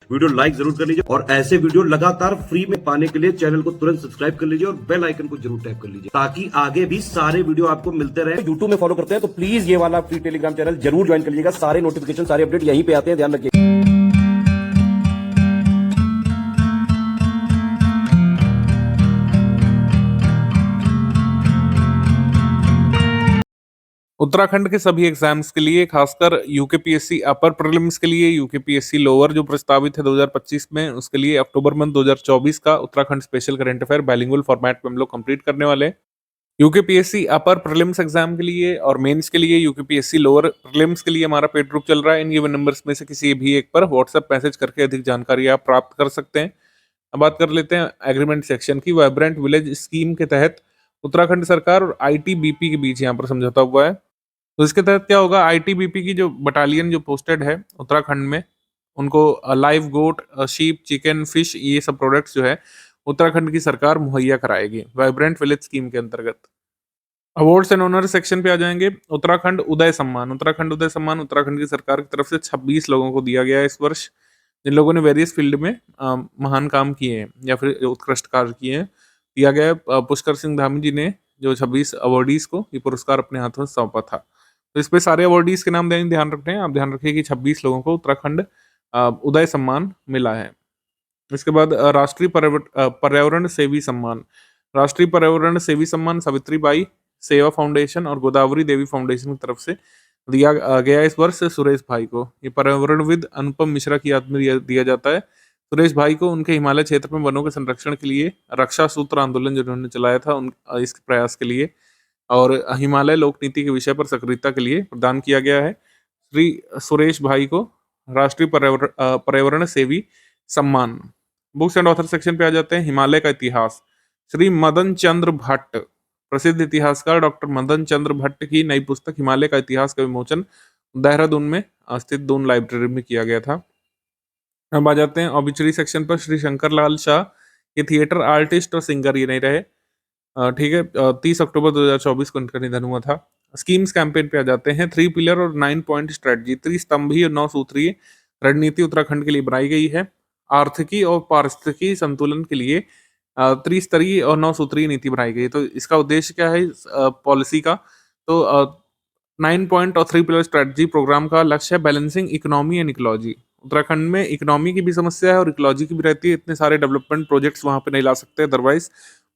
Video like जरूर कर लीजिए और ऐसे वीडियो लगातार फ्री में पाने के लिए चैनल को तुरंत सब्सक्राइब कर लीजिए और बेल आइकन को जरूर टैप कर लीजिए ताकि आगे भी सारे वीडियो आपको मिलते रहे। यूट्यूब में फॉलो करते हैं तो प्लीज ये वाला फ्री टेलीग्राम चैनल जरूर ज्वाइन कर लीजिएगा। सारे नोटिफिकेशन सारे अपडेट यहीं पे आते हैं, ध्यान रखिए। उत्तराखंड के सभी एग्जाम्स के लिए, खासकर यूकेपीएससी अपर प्रीलिम्स के लिए, यूकेपीएससी लोअर जो प्रस्तावित है 2025 में, उसके लिए अक्टूबर मंथ 2024 का Uttarakhand special current affair bilingual format में हम लोग कंप्लीट करने वाले हैं। यूकेपीएससी अपर प्रीलिम्स एग्जाम के लिए और मेंस के लिए, यूकेपीएससी लोअर प्रीलिम्स के लिए हमारा पेड ग्रुप चल रहा है। इन गिवन नंबर्स में से किसी भी एक पर व्हाट्सएप मैसेज करके अधिक जानकारी आप प्राप्त कर सकते हैं। अब बात कर लेते हैं एग्रीमेंट सेक्शन की। वाइब्रेंट विलेज स्कीम के तहत उत्तराखंड सरकार और आईटीबीपी के बीच यहाँ पर समझौता हुआ है। तो इसके तहत क्या होगा, आईटीबीपी की जो बटालियन जो पोस्टेड है उत्तराखंड में, उनको लाइव गोट, शीप, चिकन, फिश, ये सब प्रोडक्ट्स जो है उत्तराखंड की सरकार मुहैया कराएगी वाइब्रेंट विलेज स्कीम के अंतर्गत। अवार्ड्स एंड ऑनर सेक्शन पे आ जाएंगे। उत्तराखंड उदय सम्मान उत्तराखंड की सरकार की तरफ से 26 लोगों को दिया गया है इस वर्ष, जिन लोगों ने वेरियस फील्ड में महान काम किए हैं या फिर उत्कृष्ट कार्य किए हैं। दिया गया है पुष्कर सिंह धामी जी ने, जो 26 अवार्डीज को ये पुरस्कार अपने हाथों से सौंपा था। तो इस पे सारे अवार्डीज के नाम ध्यान रखते हैं। आप ध्यान रखिए कि 26 लोगों को उत्तराखंड उदय सम्मान मिला है। इसके बाद राष्ट्रीय पर्यावरण सेवी सम्मान, राष्ट्रीय पर्यावरण सेवी सम्मान सावित्री बाई सेवा फाउंडेशन और गोदावरी देवी फाउंडेशन की तरफ से दिया गया इस वर्ष सुरेश भाई को। ये पर्यावरणविद अनुपम मिश्रा की याद में दिया जाता है। सुरेश भाई को उनके हिमालय क्षेत्र में वनों के संरक्षण के लिए रक्षा सूत्र आंदोलन जो उन्होंने चलाया था इस प्रयास के लिए और हिमालय लोक नीति के विषय पर सक्रियता के लिए प्रदान किया गया है। श्री सुरेश भाई को राष्ट्रीय पर्यावरण सेवी सम्मान। बुक्स एंड ऑथर सेक्शन पे आ जाते हैं। हिमालय का इतिहास, श्री मदन चंद्र भट्ट, प्रसिद्ध इतिहासकार डॉक्टर मदन चंद्र भट्ट की नई पुस्तक हिमालय का इतिहास का विमोचन देहरादून में स्थित दून लाइब्रेरी में किया गया था। अब आ जाते हैं ऑबिचुरी सेक्शन पर। श्री शंकर लाल शाह, ये थिएटर आर्टिस्ट और सिंगर ये नहीं रहे, ठीक है। 30 अक्टूबर 2024 को इनका निधन हुआ था। स्कीम्स कैंपेन पे आ जाते हैं। 3 पिलर और 9 पॉइंट स्ट्रेटजी, त्रिस्तंभीय और 9 सूत्रीय रणनीति उत्तराखंड के लिए बनाई गई है। आर्थिकी और पारिस्थितिकी संतुलन के लिए त्रिस्तरीय और 9 सूत्रीय नीति बनाई गई है। तो इसका उद्देश्य क्या है पॉलिसी का, तो 9 पॉइंट और 3 पिलर स्ट्रेटजी प्रोग्राम का लक्ष्य है balancing economy and ecology. Uttarakhand में इकोनॉमी की भी समस्या है और इकोलॉजी की भी रहती है। इतने सारे डेवलपमेंट प्रोजेक्ट्स वहां पे नहीं ला सकते, अदरवाइज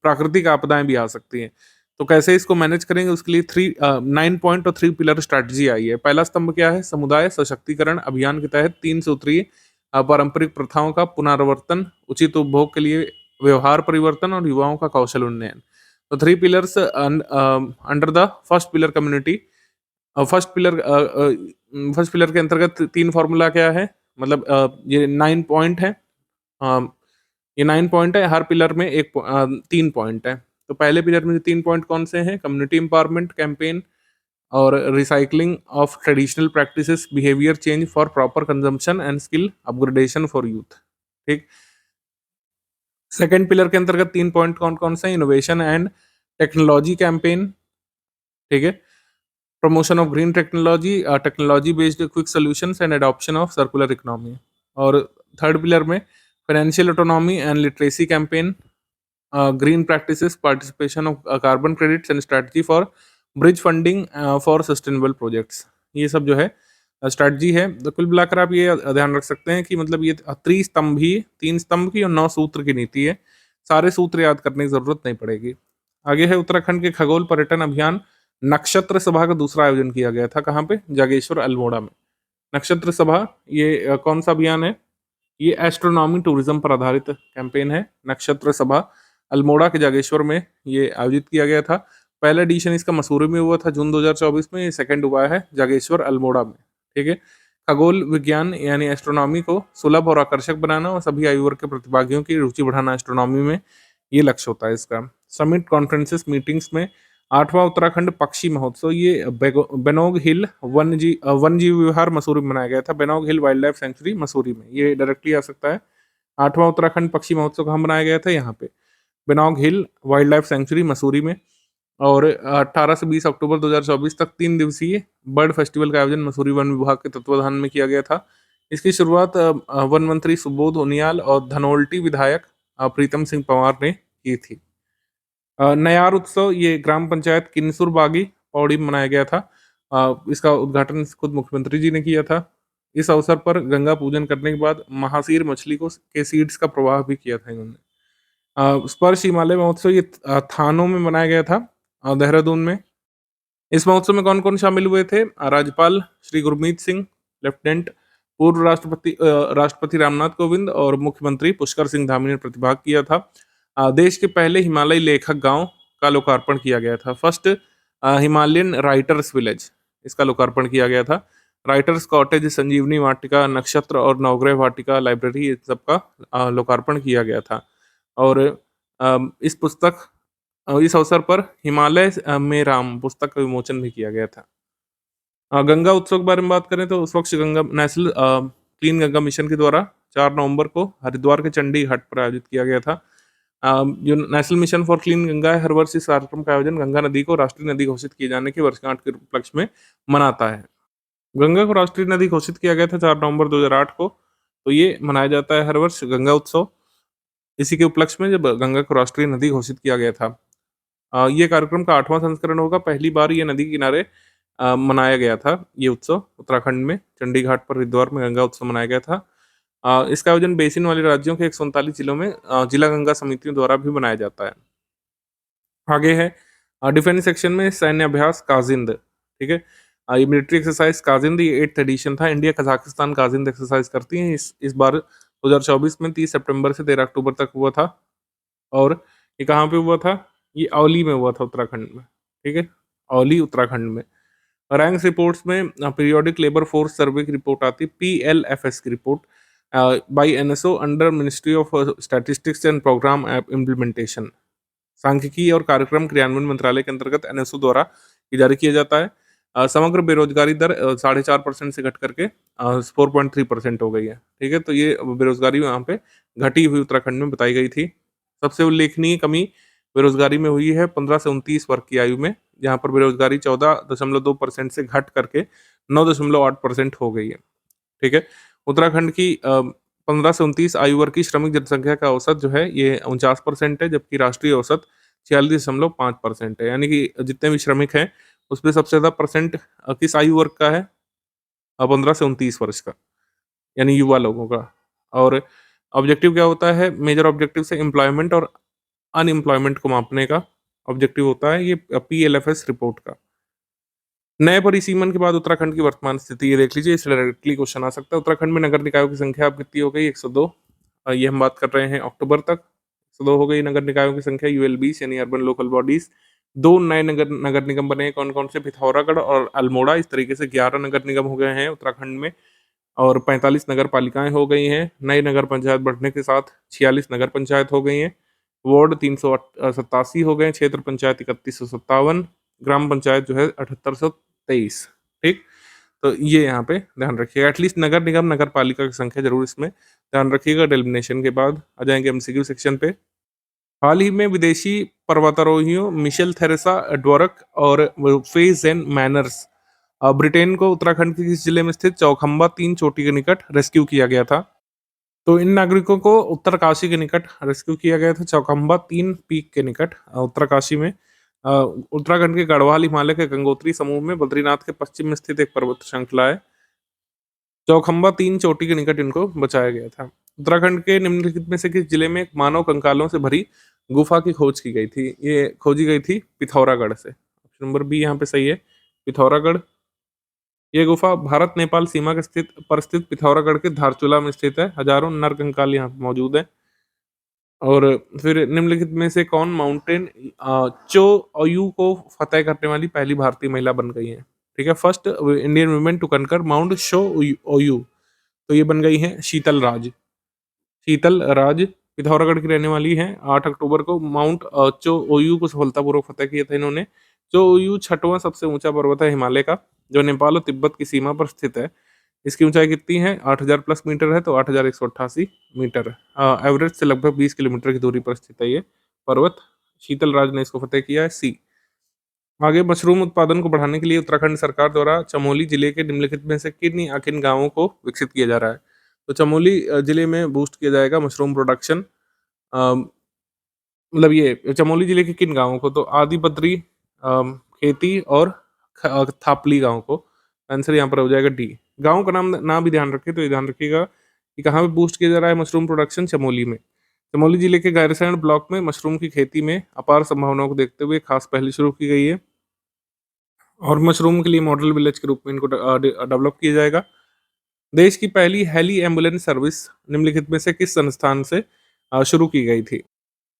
प्राकृतिक आपदाएं भी आ सकती हैं। तो कैसे इसको मैनेज करेंगे, उसके लिए 9 पॉइंट और 3 पिलर स्ट्रेटजी आई है। पहला स्तंभ क्या है, समुदाय सशक्तिकरण अभियान के तहत 3 सूत्रीय पारंपरिक प्रथाओं का पुनरावर्तन, उचित उपभोग के लिए व्यवहार परिवर्तन और युवाओं का कौशल उन्नयन। तो 3 pillars under the first pillar community. First pillar के अंतर्गत 3 फॉर्मूला क्या है, मतलब ये 9 पॉइंट है, ये 9 पॉइंट है, हर पिलर में 3 पॉइंट है। तो पहले पिलर में 3 पॉइंट कौन से हैं, कम्युनिटी एम्पावरमेंट कैंपेन और recycling of traditional practices, behaviour change for proper consumption and skill upgradation for youth, ठीक। सेकेंड पिलर के अंतर्गत 3 पॉइंट कौन कौन से, इनोवेशन एंड टेक्नोलॉजी कैंपेन, ठीक है, promotion of green technology, technology based quick solutions and adoption of circular economy. और third pillar में financial autonomy and literacy campaign, green practices, participation of carbon credits and strategy for bridge funding for sustainable projects. ये सब जो है strategy है। तो कुल मिलाकर आप ये ध्यान रख सकते हैं कि मतलब ये त्रिस्तंभीय, 3 स्तंभ की और 9 सूत्र की नीति है। सारे सूत्र याद करने की जरूरत नहीं पड़ेगी। आगे है उत्तराखंड के खगोल पर्यटन अभियान नक्षत्र सभा का दूसरा आयोजन किया गया था। कहाँ पे, जागेश्वर अल्मोड़ा में। नक्षत्र सभा ये कौन सा अभियान है, ये एस्ट्रोनॉमी टूरिज्म पर आधारित कैंपेन है। नक्षत्र सभा अल्मोड़ा के जागेश्वर में ये आयोजित किया गया था। पहला एडिशन इसका मसूरी में हुआ था जून 2024 में, ये सेकंड हुआ है जागेश्वर अल्मोड़ा में, ठीक है। खगोल विज्ञान यानी एस्ट्रोनॉमी को सुलभ और आकर्षक बनाना और सभी आयु वर्ग के प्रतिभागियों की रुचि बढ़ाना एस्ट्रोनॉमी में, ये लक्ष्य होता है इसका। समिट कॉन्फ्रेंसेस मीटिंग्स में 8वां उत्तराखंड पक्षी महोत्सव, ये बेनोग हिल वन जीव विहार मसूरी में मनाया गया था। बेनोग हिल वाइल्ड लाइफ सेंचुरी मसूरी में, ये डायरेक्टली आ सकता है। 8वां उत्तराखंड पक्षी महोत्सव कहाँ मनाया गया था, यहाँ पे बेनोग हिल वाइल्ड लाइफ सेंचुरी मसूरी में। और 18 से 20 अक्टूबर 2024 तक 3 दिवसीय बर्ड फेस्टिवल का आयोजन मसूरी वन विभाग के तत्वाधान में किया गया था। इसकी शुरुआत वन मंत्री सुबोध उनियाल और धनोल्टी विधायक प्रीतम सिंह पंवार ने की थी। नयार उत्सव ये ग्राम पंचायत किन्सुर बागी पौड़ी में मनाया गया था। इसका उद्घाटन खुद मुख्यमंत्री जी ने किया था। इस अवसर पर गंगा पूजन करने के बाद महासीर मछली को के सीड्स का प्रवाह भी किया था इन्होंने। स्पर्श हिमालय महोत्सव ये थानों में मनाया गया था, देहरादून में। इस महोत्सव में कौन-कौन शामिल हुए थे? राज्यपाल श्री गुरमीत सिंह, लेफ्टिनेंट पूर्व राष्ट्रपति रामनाथ कोविंद और मुख्यमंत्री पुष्कर सिंह धामी ने प्रतिभाग किया था। देश के पहले हिमालयी लेखक गांव का लोकार्पण किया गया था। फर्स्ट हिमालयन राइटर्स विलेज, इसका लोकार्पण किया गया था। राइटर्स कॉटेज, संजीवनी वाटिका, नक्षत्र और नवग्रह वाटिका, लाइब्रेरी, इस सब का लोकार्पण किया गया था। और इस अवसर पर हिमालय में राम पुस्तक का विमोचन भी किया गया था। गंगा उत्सव के बारे में बात करें तो उस वक्त Ganga national clean Ganga mission के द्वारा 4 नवंबर को हरिद्वार के चंडी घाट पर आयोजित किया गया था। जो national mission for clean Ganga है, हर वर्ष इस कार्यक्रम का आयोजन गंगा नदी को राष्ट्रीय नदी घोषित किए जाने की वर्षगांठ के उपलक्ष्य में मनाता है। गंगा को राष्ट्रीय नदी घोषित किया गया था 4 नवंबर 2008 को। तो ये मनाया जाता है हर वर्ष गंगा उत्सव, इसी के उपलक्ष्य में जब गंगा को राष्ट्रीय नदी घोषित किया गया था। ये कार्यक्रम का 8वां संस्करण होगा। पहली बार ये नदी किनारे मनाया गया था ये उत्सव उत्तराखंड में चंडी घाट पर हरिद्वार में गंगा उत्सव मनाया गया था। इसका आयोजन बेसिन वाले राज्यों के 139 जिलों में जिला गंगा समितियों द्वारा भी बनाया जाता है। आगे है डिफेंस सेक्शन में सैन्य अभ्यास काजिंद, ठीक है। ये मिलिट्री एक्सरसाइज काजिंद, ये 8th एडिशन था। इंडिया कजाकिस्तान काजिंद एक्सरसाइज करती है। इस बार 2024 में 30 सितंबर से 13 अक्टूबर तक हुआ था। और ये कहाँ पे हुआ था? ये औली में हुआ था, उत्तराखंड में, ठीक है। औली उत्तराखंड में। रैंक्स रिपोर्ट्स में पीरियोडिक लेबर फोर्स सर्वे की रिपोर्ट आती है, PLFS की report by NSO under ministry of statistics and programme implementation. सांख्यिकी और कार्यक्रम क्रियान्वयन मंत्रालय के अंतर्गत NSO द्वारा ये जारी किया जाता है। समग्र बेरोजगारी दर 4.5% से घट करके 4.3% हो गई है, ठीक है। तो ये बेरोजगारी वहाँ पे घटी हुई उत्तराखंड में बताई गई थी। सबसे उल्लेखनीय कमी बेरोजगारी में हुई है 15 से 29 वर्ष की आयु में, जहाँ पर बेरोजगारी 14.2% से घट करके 9.8% हो गई है, ठीक है। उत्तराखंड की 15 से 29 आयु वर्ग की श्रमिक जनसंख्या का औसत जो है ये 49% है, जबकि राष्ट्रीय औसत 46.5% है। यानी कि जितने भी श्रमिक हैं उसमें सबसे ज्यादा परसेंट किस आयु वर्ग का है? 15 से 29 वर्ष का, यानी युवा लोगों का। और ऑब्जेक्टिव क्या होता है? मेजर ऑब्जेक्टिव से एम्प्लॉयमेंट और अनएम्प्लॉयमेंट को मापने का ऑब्जेक्टिव होता है ये PLFS रिपोर्ट का। नए परिसीमन के बाद उत्तराखंड की वर्तमान स्थिति ये देख लीजिए, इससे डायरेक्टली क्वेश्चन आ सकता है। उत्तराखंड में नगर निकायों की संख्या अब कितनी हो गई? 102। ये हम बात कर रहे हैं अक्टूबर तक। 102 हो गई नगर निकायों की संख्या, ULBs यानी अर्बन लोकल बॉडीज। 2 नए नगर निगम बने हैं, कौन कौन से? पिथौरागढ़ और अल्मोड़ा। इस तरीके से 11 नगर निगम हो गए हैं उत्तराखंड में और 45 नगर पालिकाएं हो गई हैं। नई नगर पंचायत बढ़ने के साथ 46 नगर पंचायत हो गई हैं। वार्ड 387 हो गए, क्षेत्र पंचायत 3157, ग्राम पंचायत जो है 7823, ठीक। तो ये यहाँ पे ध्यान रखिएगा। एटलीस्ट नगर निगम नगर पालिका की संख्या जरूर इसमें ध्यान रखिएगा। डेलिमिनेशन के बाद आ जाएंगे MCQ सेक्शन पे। हाल ही में विदेशी पर्वतारोहियों मिशेल थेरेसा ड्वरक और फेजेन मैनर्स ब्रिटेन को उत्तराखंड के किस जिले में स्थित चौखंबा 3 चोटी के निकट रेस्क्यू किया गया था? तो इन नागरिकों को उत्तरकाशी के निकट रेस्क्यू किया गया था, चौखंबा 3 पीक के निकट उत्तरकाशी में। उत्तराखंड के गढ़वाल हिमालय के गंगोत्री समूह में बद्रीनाथ के पश्चिम में स्थित एक पर्वत श्रृंखला है। चौखंबा 3 चोटी के निकट इनको बचाया गया था। उत्तराखंड के निम्नलिखित में से किस जिले में एक मानव कंकालों से भरी गुफा की खोज की गई थी? ये खोजी गई थी पिथौरागढ़ से। ऑप्शन नंबर बी यहाँ पे सही है, पिथौरागढ़। ये गुफा भारत नेपाल सीमा के स्थित पिथौरागढ़ के धारचूला में स्थित है। हजारों नर कंकाल यहाँ पे मौजूद है। और फिर निम्नलिखित में से कौन माउंटेन चो ओयू को फतेह करने वाली पहली भारतीय महिला बन गई है? ठीक है, first Indian women to conquer Mount Cho Oyu. तो ये बन गई है शीतल राज। शीतल राज पिथौरागढ़ की रहने वाली हैं। 8 अक्टूबर को माउंट चो ओयू को सफलतापूर्वक फतेह किया था इन्होंने। चो ओयू 6वां सबसे ऊंचा पर्वत है हिमालय का, जो नेपाल और तिब्बत की सीमा पर स्थित है। इसकी ऊंचाई कितनी है? 8000 प्लस मीटर है, तो 8188 मीटर। एवरेज से लगभग 20 किलोमीटर की दूरी पर स्थित है ये पर्वत। शीतल राज ने इसको फतेह किया है, सी। आगे मशरूम उत्पादन को बढ़ाने के लिए उत्तराखंड सरकार द्वारा चमोली जिले के निम्नलिखित में से किन या किन गांवों को विकसित किया जा रहा है? तो चमोली जिले में बूस्ट किया जाएगा मशरूम प्रोडक्शन। मतलब ये चमोली जिले के किन गांवों को? तो आदि बद्री, खेती और थापली गांव को। आंसर यहाँ पर हो जाएगा डी। गांव का नाम ना भी ध्यान रखें, तो ये ध्यान रखिएगा कि कहाँ पे बूस्ट किया जा रहा है मशरूम प्रोडक्शन? चमोली में। चमोली जिले के गैरसैंण ब्लॉक में मशरूम की खेती में अपार संभावनाओं को देखते हुए खास पहल शुरू की गई है और मशरूम के लिए मॉडल विलेज के रूप में इनको डेवलप किया जाएगा। देश की पहली हेली एम्बुलेंस सर्विस निम्नलिखित में से किस संस्थान से शुरू की गई थी?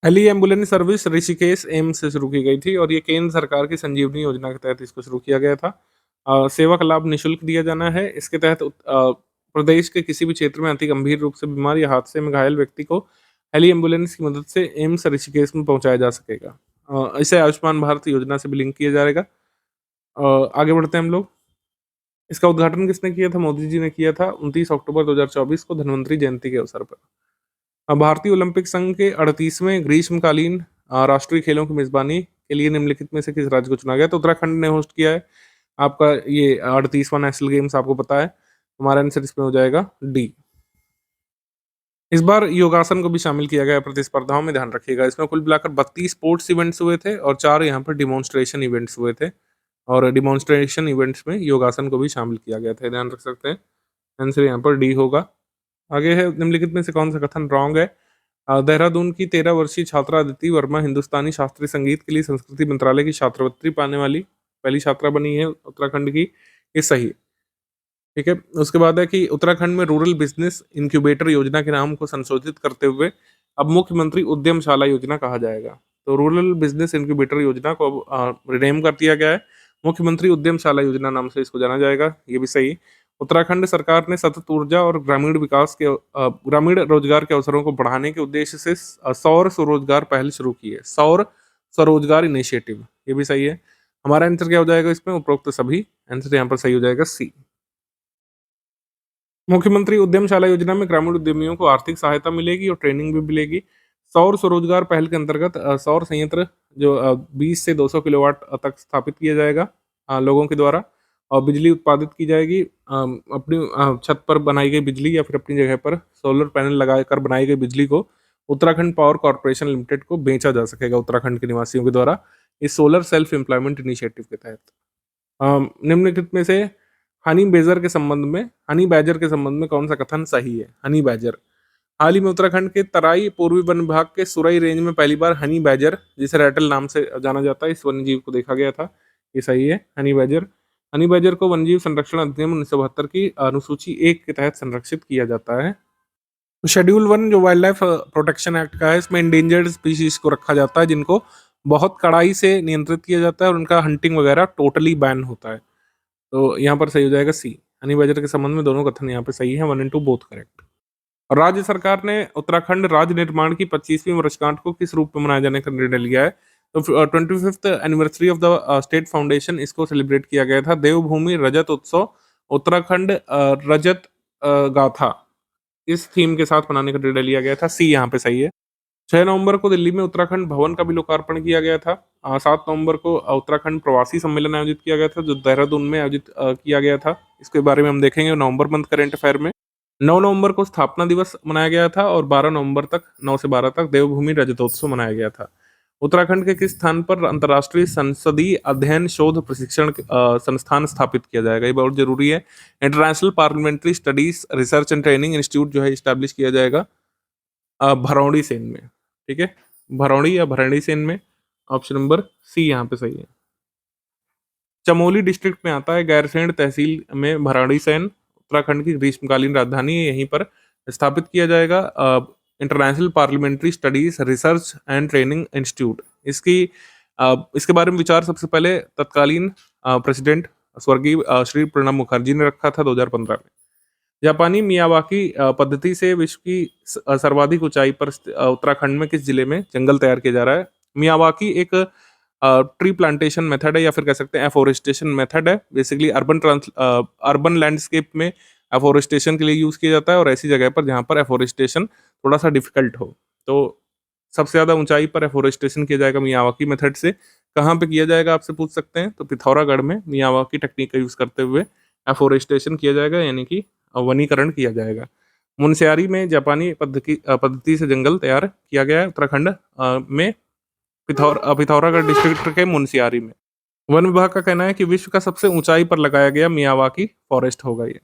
Heli ambulance service Rishikesh AIIMS से शुरू की गई थी और ये केंद्र सरकार की संजीवनी योजना के तहत इसको शुरू किया गया था। सेवा का लाभ निःशुल्क दिया जाना है। इसके तहत प्रदेश के किसी भी क्षेत्र में अति गंभीर रूप से बीमार या हादसे में घायल व्यक्ति को हेली एम्बुलेंस की मदद से एम्स ऋषिकेश में पहुंचाया जा सकेगा। इसे आयुष्मान भारत योजना से भी लिंक किया जाएगा। आगे बढ़ते हैं हम लोग। इसका उद्घाटन किसने किया था? मोदी जी ने किया था 29 अक्टूबर 2024 को धन्वंतरि जयंती के अवसर पर। भारतीय ओलंपिक संघ के 38वें ग्रीष्मकालीन राष्ट्रीय खेलों की मेजबानी के लिए निम्नलिखित में से किस राज्य को चुना गया? तो उत्तराखंड ने होस्ट किया है आपका ये 38वां नेशनल गेम्स, आपको पता है। हमारा आंसर इसमें हो जाएगा डी। इस बार योगासन को भी शामिल किया गया प्रतिस्पर्धाओं में, ध्यान रखिएगा। इसमें कुल मिलाकर 32 स्पोर्ट्स इवेंट्स हुए थे और 4 यहाँ पर डिमॉन्स्ट्रेशन इवेंट्स हुए थे और डिमॉन्स्ट्रेशन इवेंट्स में योगासन को भी शामिल किया गया था, ध्यान रख सकते हैं। आंसर यहाँ पर डी होगा। आगे है निम्नलिखित में से कौन सा कथन रॉन्ग है? देहरादून की 13 वर्षीय छात्रा अदिति वर्मा हिंदुस्तानी शास्त्रीय संगीत के लिए संस्कृति मंत्रालय की छात्रवृत्ति पाने वाली पहली छात्रा बनी है उत्तराखंड की। ये सही है, ठीक है। उसके बाद है कि उत्तराखंड में रूरल बिजनेस इंक्यूबेटर योजना के नाम को संशोधित करते हुए अब मुख्यमंत्री उद्यमशाला योजना कहा जाएगा। तो रूरल बिजनेस इंक्यूबेटर योजना को अब रिनेम कर दिया गया है, मुख्यमंत्री उद्यमशाला योजना नाम से इसको जाना जाएगा। ये भी सही। उत्तराखंड सरकार ने सतत ऊर्जा और ग्रामीण विकास के ग्रामीण रोजगार के अवसरों को बढ़ाने के उद्देश्य से सौर स्वरोजगार पहल शुरू की है, सौर स्वरोजगार इनिशिएटिव। ये भी सही है। हमारा आंसर क्या हो जाएगा इसमें? उपरोक्त सभी। आंसर यहाँ पर सही हो जाएगा सी। मुख्यमंत्री उद्यमशाला योजना में ग्रामीण उद्यमियों को आर्थिक सहायता मिलेगी और ट्रेनिंग भी मिलेगी। सौर स्वरोजगार पहल के अंतर्गत सौर संयंत्र जो 20 से 200 किलोवाट तक स्थापित किया जाएगा लोगों के द्वारा और बिजली उत्पादित की जाएगी। अपनी छत पर बनाई गई बिजली या फिर अपनी जगह पर सोलर पैनल लगाकर बनाई गई बिजली को उत्तराखंड पावर कॉर्पोरेशन लिमिटेड को बेचा जा सकेगा उत्तराखंड के निवासियों के द्वारा इस सोलर सेल्फ एम्प्लॉयमेंट इनिशिएटिव के तहत। निम्नलिखित में से हनी बैजर के संबंध में कौन सा कथन सही है? Honey badger. हाल ही में उत्तराखंड के तराई पूर्वी वन विभाग के सुरई रेंज में पहली बार हनी बैजर, जिसे रैटल नाम से जाना जाता है, इस वन्यजीव को देखा गया था। ये सही है, हनी बैजर। हनी बैजर को वन्यजीव संरक्षण अधिनियम 1972 की अनुसूची 1 के तहत संरक्षित किया जाता है। तो शेड्यूल 1 जो वाइल्ड लाइफ प्रोटेक्शन एक्ट का है, इसमें इंडेंजर्ड स्पीशीज को रखा जाता है जिनको बहुत कड़ाई से नियंत्रित किया जाता है और उनका हंटिंग वगैरह टोटली बैन होता है। तो यहाँ पर सही हो जाएगा सी। हनी बैजर के संबंध में दोनों कथन यहाँ पे सही है, 1 and 2 बोथ करेक्ट। और राज्य सरकार ने उत्तराखंड राज्य निर्माण की 25वीं वर्षगांठ को किस रूप में मनाए जाने का निर्णय लिया है? तो 25th anniversary of the state foundation इसको सेलिब्रेट किया गया था। देवभूमि रजत उत्सव उत्तराखंड रजत गाथा, इस थीम के साथ मनाने का निर्णय लिया गया था। सी यहाँ पे सही है। 6 नवंबर को दिल्ली में उत्तराखंड भवन का भी लोकार्पण किया गया था। 7 नवंबर को उत्तराखंड प्रवासी सम्मेलन आयोजित किया गया था जो देहरादून में आयोजित किया गया था। इसके बारे में हम देखेंगे नवंबर मंथ करंट अफेयर में। 9 नवंबर को स्थापना दिवस मनाया गया था और 12 नवंबर तक 9 से 12 तक देवभूमि रजतोत्सव मनाया गया था। उत्तराखंड के किस स्थान पर अंतर्राष्ट्रीय संसदीय अध्ययन शोध प्रशिक्षण संस्थान स्थापित किया जाएगा? ये बहुत जरूरी है। International parliamentary studies research and training institute जो है स्टैब्लिश किया जाएगा भरौड़ी सेन में, ठीक है। भरौड़ी या भरणी सेन में, ऑप्शन नंबर सी यहाँ पे सही है। चमोली डिस्ट्रिक्ट में आता है, गैरसैंण तहसील में भरौड़ी सेन उत्तराखंड की ग्रीष्मकालीन राजधानी है। यहीं पर स्थापित किया जाएगा international parliamentary studies research and training institute. इसके बारे में विचार सबसे पहले तत्कालीन प्रेसिडेंट स्वर्गीय श्री प्रणब मुखर्जी ने रखा था 2015 में। जापानी मियावाकी पद्धति से विश्व की सर्वाधिक ऊंचाई पर उत्तराखंड में किस जिले में जंगल तैयार किया जा रहा है? मियावाकी एक ट्री प्लांटेशन मेथड है या फिर कह सकते हैं एफोरेस्टेशन मेथड है। बेसिकली अर्बन लैंडस्केप में एफोरेस्टेशन के लिए यूज किया जाता है और ऐसी जगह पर जहां पर एफोरेस्टेशन थोड़ा सा डिफिकल्ट हो। तो सबसे ज्यादा ऊंचाई पर एफोरेस्टेशन किया जाएगा मियावाकी मेथड से, कहाँ पे किया जाएगा आपसे पूछ सकते हैं, तो पिथौरागढ़ में मियावाकी टेक्निक का यूज करते हुए एफोरेस्टेशन किया जाएगा, यानी कि वनीकरण किया जाएगा। मुनस्यारी में जापानी पद्धति से जंगल तैयार किया गया है उत्तराखंड में, पिथौरागढ़ डिस्ट्रिक्ट के मुनस्यारी में। वन विभाग का कहना है कि विश्व का सबसे ऊंचाई पर लगाया गया मियावाकी फॉरेस्ट होगा ये।